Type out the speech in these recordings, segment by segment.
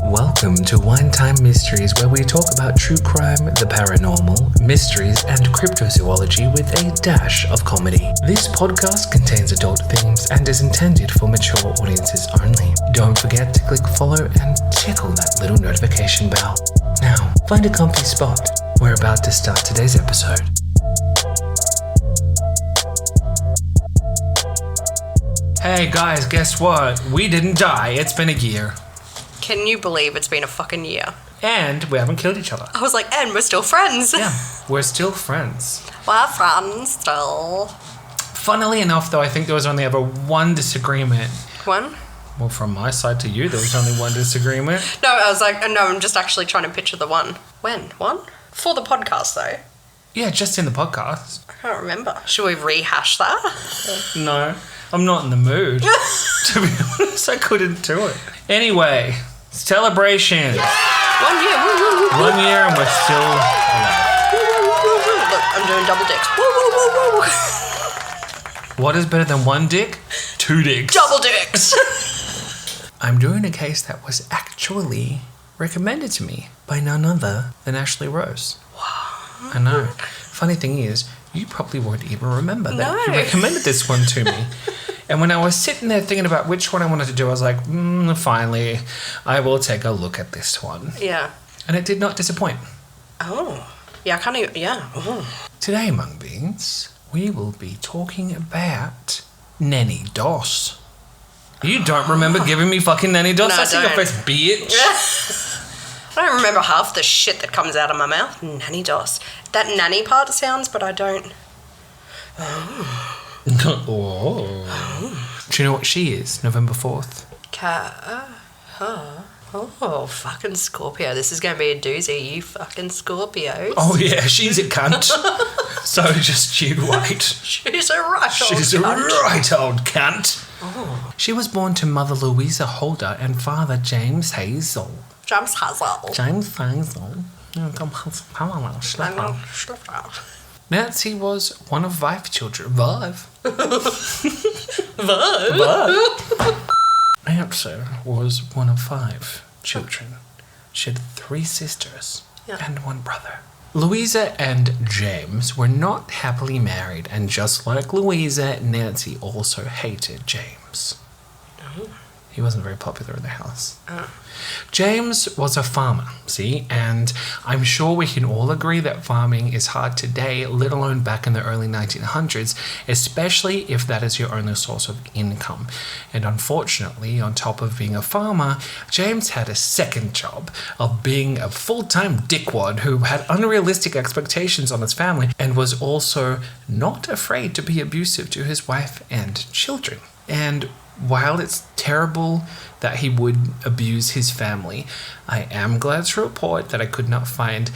Welcome to Wine Time Mysteries, where we talk about true crime, the paranormal, mysteries, and cryptozoology with a dash of comedy. This podcast contains adult themes and is intended for mature audiences only. Don't forget to click follow and tickle that little notification bell. Now, find a comfy spot. We're about to start today's episode. Hey guys, guess what? We didn't die. It's been a year. Can you believe it's been a fucking year? And we haven't killed each other. I was like, and we're still friends. Yeah, we're still friends. We're friends still. Funnily enough, though, I think there was only ever one disagreement. One? Well, from my side to you, there was only one disagreement. No, I was like, no, I'm just actually trying to picture the one. When? One? For the podcast, though. Yeah, just in the podcast. I can't remember. Should we rehash that? No, I'm not in the mood. To be honest, I couldn't do it. Anyway, celebration. Yeah. 1 year. Woo, woo, woo, woo. 1 year and we're still alive. Woo, woo, woo, woo, woo. Look, I'm doing double dicks. Woo, woo, woo, woo. What is better than one dick? Two dicks. Double dicks. I'm doing a case that was actually recommended to me by none other than Ashley Rose. Wow. I know. Funny thing is, you probably won't even remember that you No. recommended this one to me. And when I was sitting there thinking about which one I wanted to do, I was like, finally, I will take a look at this one. Yeah. And it did not disappoint. Oh. Yeah, I can't even, yeah. Oh. Today, Mung Beans, we will be talking about Nannie Doss. You don't remember giving me fucking Nannie Doss? No, I see your don't. face, bitch. I don't remember half the shit that comes out of my mouth. Nannie Doss. That nanny part sounds, but I don't. Oh. Do you know what she is? November 4th. Oh, fucking Scorpio. This is going to be a doozy, you fucking Scorpios. Oh, yeah, she's a cunt. So just you wait. She's a right She's old a cunt. right old cunt. Oh. She was born to Mother Louisa Holder and Father James Hazel. James Hazel. James Hazel. Nancy was one of 5 children. 5? Nancy was one of 5 children. She had 3 sisters and 1 brother. Louisa and James were not happily married, and just like Louisa, Nancy also hated James. Oh. He wasn't very popular in the house. James was a farmer, see, and I'm sure we can all agree that farming is hard today, let alone back in the early 1900s, especially if that is your only source of income. And unfortunately, on top of being a farmer, James had a second job of being a full-time dickwad who had unrealistic expectations on his family and was also not afraid to be abusive to his wife and children. And while it's terrible that he would abuse his family, I am glad to report that I could not find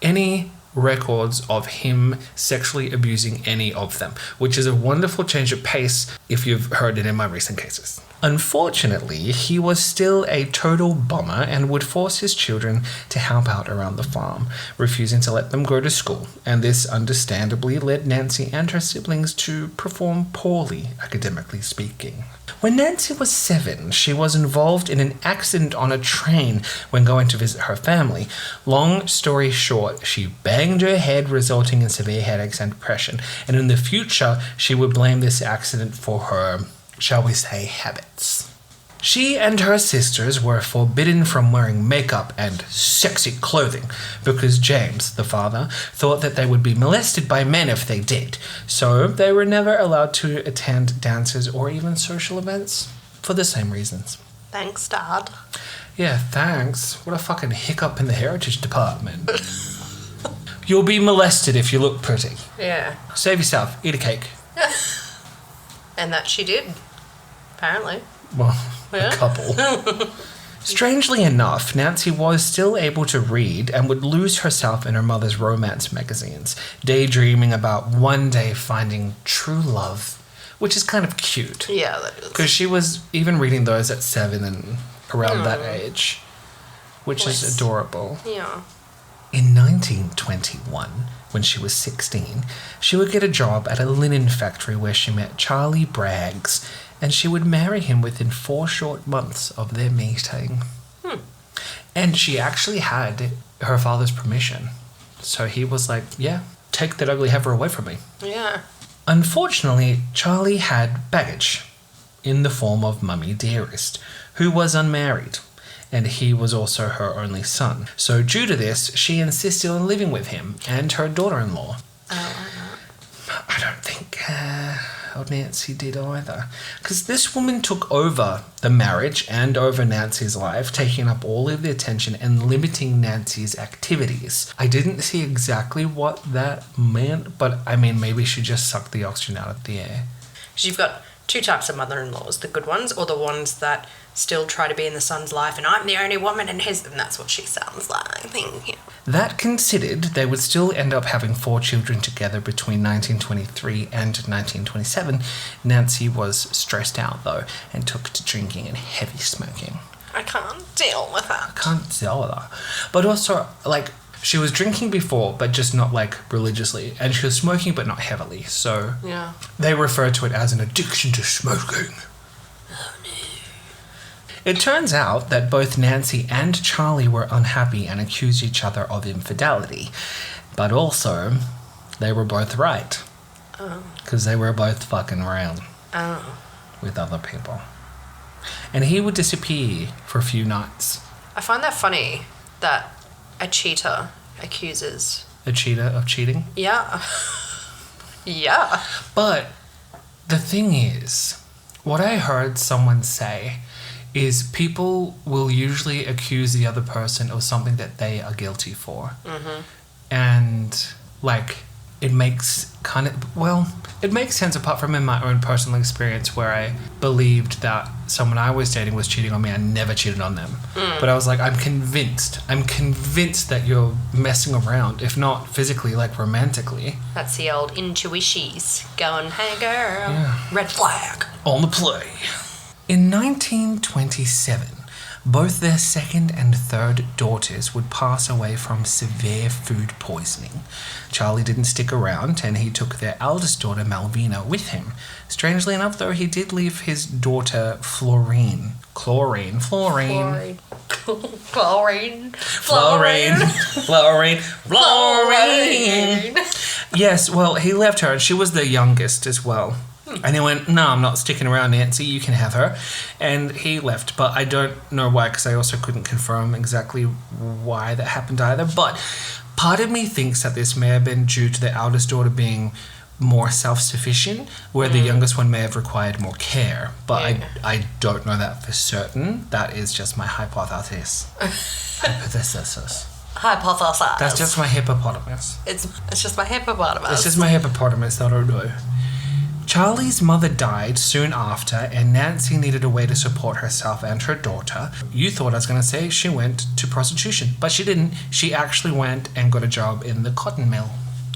any records of him sexually abusing any of them, which is a wonderful change of pace if you've heard it in my recent cases. Unfortunately, he was still a total bummer and would force his children to help out around the farm, refusing to let them go to school, and this understandably led Nancy and her siblings to perform poorly, academically speaking. When Nancy was 7, she was involved in an accident on a train when going to visit her family. Long story short, she banged her head, resulting in severe headaches and depression, and in the future, she would blame this accident for her, shall we say, habits. She and her sisters were forbidden from wearing makeup and sexy clothing because James, the father, thought that they would be molested by men if they did. So they were never allowed to attend dances or even social events for the same reasons. Thanks, Dad. Yeah, thanks. What a fucking hiccup in the heritage department. You'll be molested if you look pretty. Yeah. Save yourself. Eat a cake. And that she did, apparently. Well, a couple. Strangely enough, Nancy was still able to read and would lose herself in her mother's romance magazines, daydreaming about one day finding true love, which is kind of cute. Yeah, that is. Because she was even reading those at 7 and around that age, which is adorable. Yeah. In 1921, when she was 16, she would get a job at a linen factory where she met Charlie Braggs, and she would marry him within 4 short months of their meeting. And she actually had her father's permission. So he was like, yeah, take that ugly heifer away from me. Yeah. Unfortunately, Charlie had baggage in the form of Mummy Dearest, who was unmarried, and he was also her only son. So due to this, she insisted on living with him and her daughter-in-law. Oh, I don't think Nancy did either. Because this woman took over the marriage and over Nancy's life, taking up all of the attention and limiting Nancy's activities. I didn't see exactly what that meant, but I mean, maybe she just sucked the oxygen out of the air. You've got two types of mother-in-laws, the good ones or the ones that still try to be in the son's life and I'm the only woman in his, and that's what she sounds like. Thank you. That considered, they would still end up having 4 children together between 1923 and 1927. Nancy was stressed out though and took to drinking and heavy smoking. I can't deal with that. I can't deal with that. But also, like, she was drinking before, but just not, like, religiously. And she was smoking, but not heavily. So Yeah. they refer to it as an addiction to smoking. Oh, no. It turns out that both Nancy and Charlie were unhappy and accused each other of infidelity. But also, they were both right. Oh. Because they were both fucking around Oh. with other people. And he would disappear for a few nights. I find that funny that a cheater accuses. A cheater of cheating. Yeah. Yeah. But the thing is, what I heard someone say is people will usually accuse the other person of something that they are guilty for. Mm-hmm. And, like, it makes it makes sense apart from in my own personal experience where I believed that someone I was dating was cheating on me. I never cheated on them. But I was like, I'm convinced that you're messing around, if not physically, like romantically. That's the old intuitions going, hey girl, Yeah. red flag. On the play. In 1927, both their second and third daughters would pass away from severe food poisoning. Charlie didn't stick around and he took their eldest daughter Malvina with him. Strangely enough, though, he did leave his daughter Florine. Florine. Yes, well, he left her and she was the youngest as well. And he went, no, I'm not sticking around, Nancy, you can have her. And he left, but I don't know why, because I also couldn't confirm exactly why that happened either. But part of me thinks that this may have been due to the eldest daughter being more self-sufficient, where the youngest one may have required more care. But Yeah. I don't know that for certain. That is just my hypothesis. Hypothesis. Hypothesis. That's just my hippopotamus. It's just my hippopotamus. It's just my hippopotamus, I don't know. Charlie's mother died soon after, and Nancy needed a way to support herself and her daughter. You thought I was going to say she went to prostitution, but she didn't. She actually went and got a job in the cotton mill.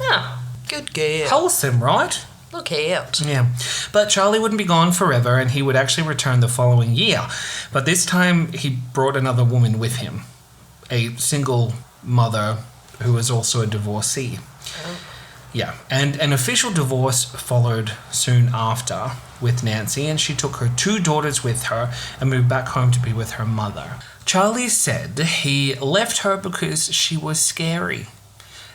Oh, good girl. Wholesome, right? Look out. Yeah. But Charlie wouldn't be gone forever, and he would actually return the following year. But this time, he brought another woman with him, a single mother who was also a divorcee. Oh. Yeah, and an official divorce followed soon after with Nancy, and she took her 2 daughters with her and moved back home to be with her mother. Charlie said he left her because she was scary,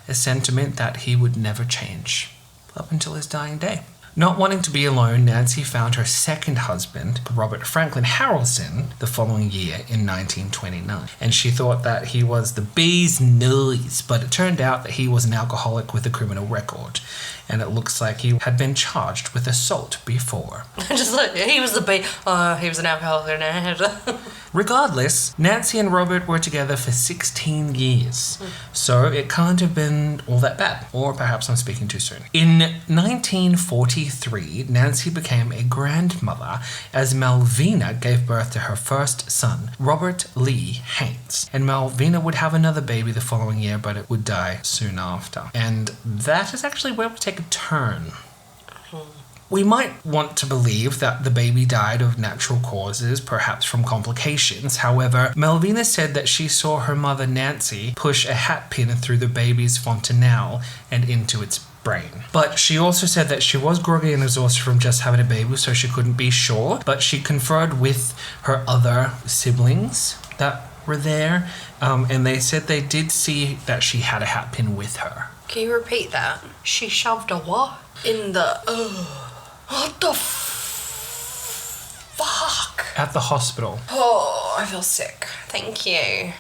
a sentiment that he would never change up until his dying day. Not wanting to be alone, Nancy found her second husband, Robert Franklin Harrelson, the following year in 1929. And she thought that he was the bee's knees, but it turned out that he was an alcoholic with a criminal record. And it looks like he had been charged with assault before. Just like, he was the bee. Oh, he was an alcoholic. Regardless, Nancy and Robert were together for 16 years. So it can't have been all that bad. Or perhaps I'm speaking too soon. In 1943, Nancy became a grandmother as Malvina gave birth to her first son, Robert Lee Heinous. And Malvina would have another baby the following year, but it would die soon after. And that is actually where we take a turn. We might want to believe that the baby died of natural causes, perhaps from complications. However, Malvina said that she saw her mother Nancy push a hat pin through the baby's fontanelle and into its brain. But she also said that she was groggy and exhausted from just having a baby, so she couldn't be sure. But she conferred with her other siblings that were there, and they said they did see that she had a hat pin with her. Can you repeat that? She shoved a what? In the... what the fuck? At the hospital. Oh, I feel sick. Thank you.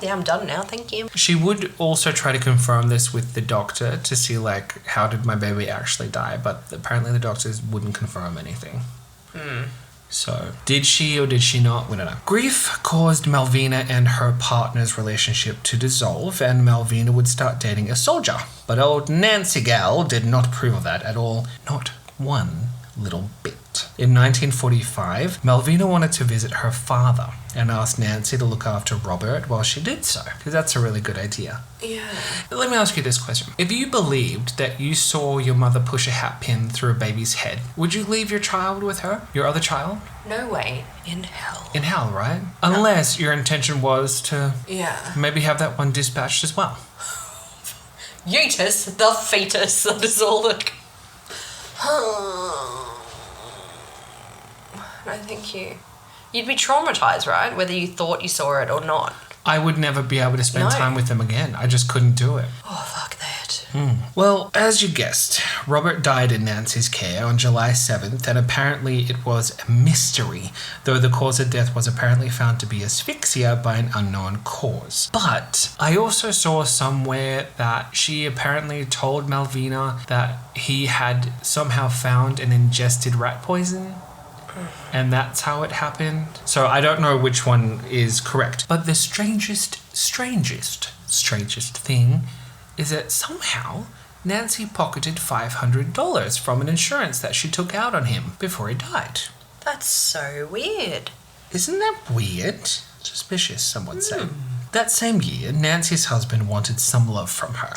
Yeah, I'm done now. Thank you. She would also try to confirm this with the doctor to see, like, how did my baby actually die? But apparently the doctors wouldn't confirm anything. So, did she or did she not? We don't know. Grief caused Malvina and her partner's relationship to dissolve, and Malvina would start dating a soldier. But old Nancy Gal did not approve of that at all. Not one little bit. In 1945, Malvina wanted to visit her father and asked Nancy to look after Robert while she did so, because that's a really good idea. Yeah. Let me ask you this question. If you believed that you saw your mother push a hat pin through a baby's head, would you leave your child with her? Your other child? No way. In hell. In hell, right? Unless your intention was to maybe have that one dispatched as well. Yeetus, the fetus, that is all that... No, thank you. You'd be traumatized, right? Whether you thought you saw it or not. I would never be able to spend time with them again. I just couldn't do it. Oh, fuck that. Well, as you guessed, Robert died in Nancy's care on July 7th, and apparently it was a mystery, though the cause of death was apparently found to be asphyxia by an unknown cause. But I also saw somewhere that she apparently told Malvina that he had somehow found and ingested rat poison. And that's how it happened. So I don't know which one is correct. But the strangest thing is that somehow Nancy pocketed $500 from an insurance that she took out on him before he died. That's so weird. Isn't that weird? Suspicious, some would say. That same year, Nancy's husband wanted some love from her.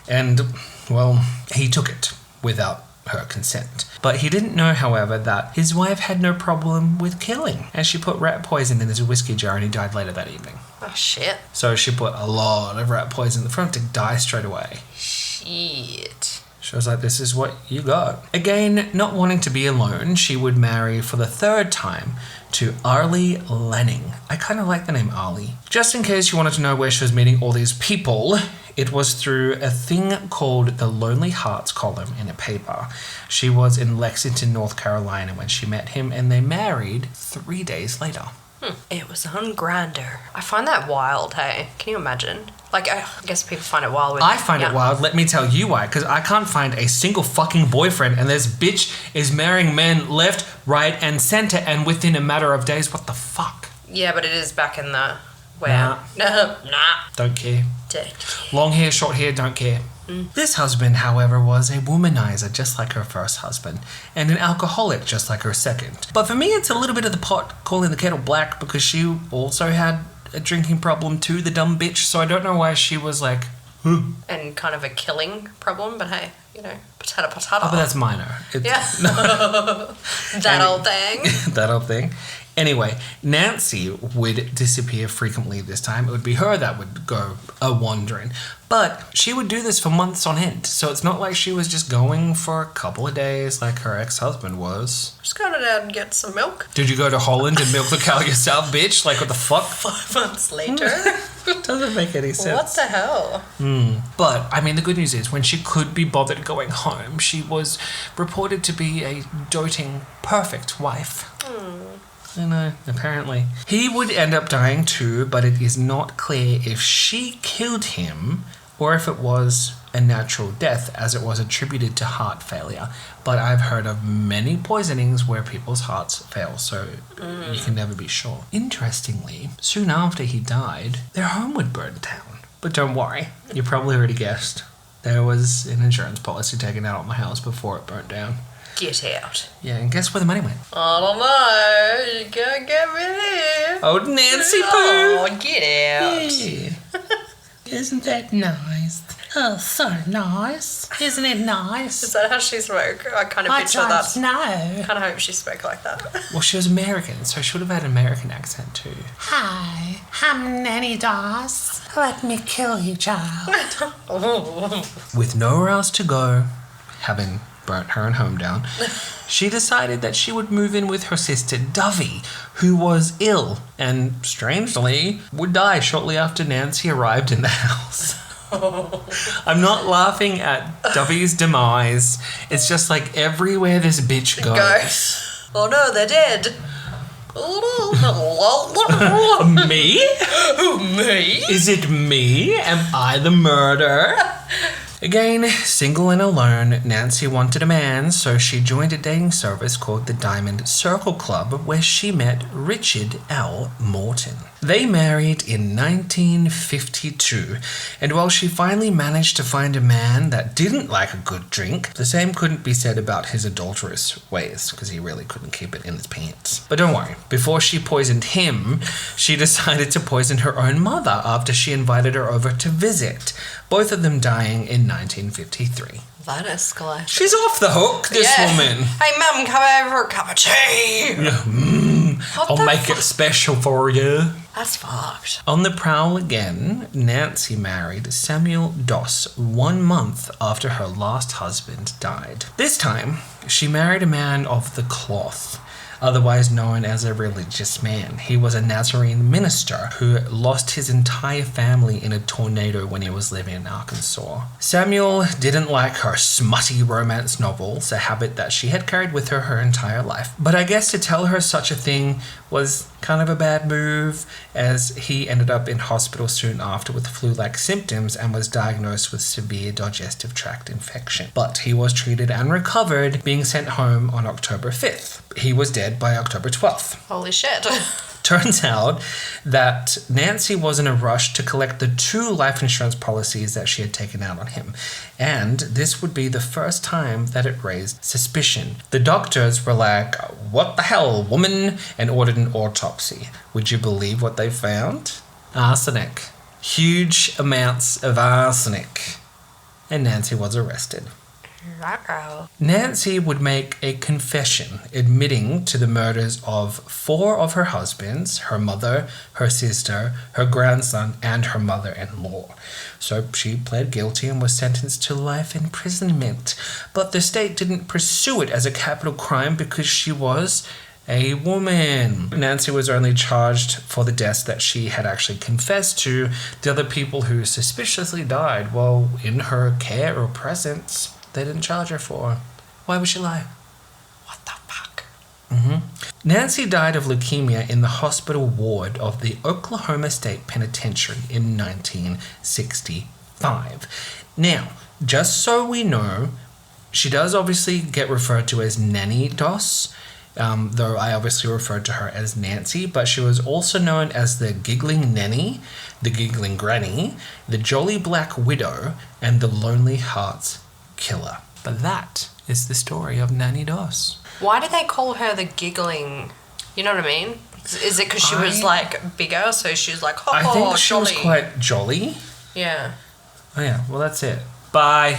And, well, he took it without her consent. But he didn't know, however, that his wife had no problem with killing, and she put rat poison in his whiskey jar and he died later that evening. Oh, shit. So she put a lot of rat poison in the front to die straight away. Shit. She was like, this is what you got. Again, not wanting to be alone, she would marry for the third time to Arlie Lanning. I kind of like the name Arlie. Just in case you wanted to know where she was meeting all these people, it was through a thing called the Lonely Hearts column in a paper. She was in Lexington, North Carolina when she met him, and they married 3 days later. It was on Grindr. I find that wild, hey? Can you imagine? Like, I guess people find it wild. I find it wild. Let me tell you why. Because I can't find a single fucking boyfriend, and this bitch is marrying men left, right, and center, and within a matter of days. What the fuck? Yeah, but it is back in the... Where? Nah. Don't care. Long hair, short hair, don't care. This husband, however, was a womanizer just like her first husband, and an alcoholic just like her second. But for me, it's a little bit of the pot calling the kettle black, because she also had a drinking problem too, the dumb bitch, so I don't know why she was like... And kind of a killing problem, but hey, you know, potato. Oh, but that's minor. That old thing. That old thing. Anyway, Nancy would disappear frequently this time. It would be her that would go a-wandering. But she would do this for months on end. So it's not like she was just going for a couple of days like her ex-husband was. Just go down and get some milk. Did you go to Holland and milk the cow yourself, bitch? Like, what the fuck? 5 months later. Doesn't make any sense. What the hell? But, I mean, the good news is when she could be bothered going home, she was reported to be a doting, perfect wife. I know, apparently. He would end up dying too, but it is not clear if she killed him or if it was a natural death, as it was attributed to heart failure. But I've heard of many poisonings where people's hearts fail, so you can never be sure. Interestingly, soon after he died, their home would burn down. But don't worry, you probably already guessed. There was an insurance policy taken out on the house before it burnt down. Get out. Yeah, and guess where the money went? I don't know. You can't get me here. Oh, Nancy Poo. Oh, get out. Yeah. Isn't that nice? Oh, so nice. Isn't it nice? Is that how she spoke? I kind of picture that. No. I kind of hope she spoke like that. Well, she was American, so she would have had an American accent too. Hi, I'm Nannie Doss. Let me kill you, child. With nowhere else to go, having burnt her own home down, she decided that she would move in with her sister Dovey, who was ill and, strangely, would die shortly after Nancy arrived in the house. I'm not laughing at Dovey's demise. It's just like everywhere this bitch goes. Oh no, they're dead. Me? Me? Is it me? Am I the murderer? Again, single and alone, Nancy wanted a man, so she joined a dating service called the Diamond Circle Club, where she met Richard L. Morton. They married in 1952, and while she finally managed to find a man that didn't like a good drink, the same couldn't be said about his adulterous ways, because he really couldn't keep it in his pants. But don't worry, before she poisoned him, she decided to poison her own mother after she invited her over to visit, both of them dying in 1953. That escalated. She's off the hook, this woman. Hey, Mum, come over a cup of tea. I'll make it special for you. That's fucked. On the prowl again, Nancy married Samuel Doss 1 month after her last husband died. This time, she married a man of the cloth, otherwise known as a religious man. He was a Nazarene minister who lost his entire family in a tornado when he was living in Arkansas. Samuel didn't like her smutty romance novels, a habit that she had carried with her entire life. But I guess to tell her such a thing was kind of a bad move, as he ended up in hospital soon after with flu-like symptoms and was diagnosed with severe digestive tract infection. But he was treated and recovered, being sent home on October 5th. He was dead by October 12th. Holy shit. Turns out that Nancy was in a rush to collect the 2 life insurance policies that she had taken out on him, and this would be the first time that it raised suspicion. The doctors were like, "What the hell, woman?" and ordered an autopsy. Would you believe what they found? Arsenic. Huge amounts of arsenic. And Nancy was arrested. Nancy would make a confession admitting to the murders of 4 of her husbands, her mother, her sister, her grandson, and her mother-in-law. So she pled guilty and was sentenced to life imprisonment. But the state didn't pursue it as a capital crime because she was a woman. Nancy was only charged for the deaths that she had actually confessed to. The other people who suspiciously died while in her care or presence, they didn't charge her for. Why would she lie? What the fuck? Nancy died of leukemia in the hospital ward of the Oklahoma State Penitentiary in 1965. Now, just so we know, she does obviously get referred to as Nannie Doss, though I obviously referred to her as Nancy, but she was also known as the Giggling Nanny, the Giggling Granny, the Jolly Black Widow, and the Lonely Hearts Killer. But that is the story of Nannie Doss. Why do they call her the giggling? You know what I mean? Is it because she was like bigger, so she was like, oh, I think she jolly. was quite jolly. Yeah. Oh yeah, well that's it. Bye.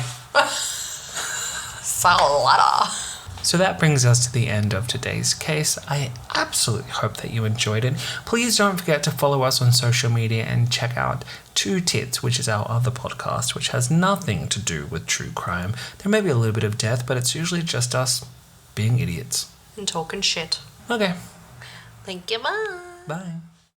Salada. So that brings us to the end of today's case. I absolutely hope that you enjoyed it. Please don't forget to follow us on social media and check out Two Tits, which is our other podcast, which has nothing to do with true crime. There may be a little bit of death, but it's usually just us being idiots. And talking shit. Okay. Thank you, bye. Bye.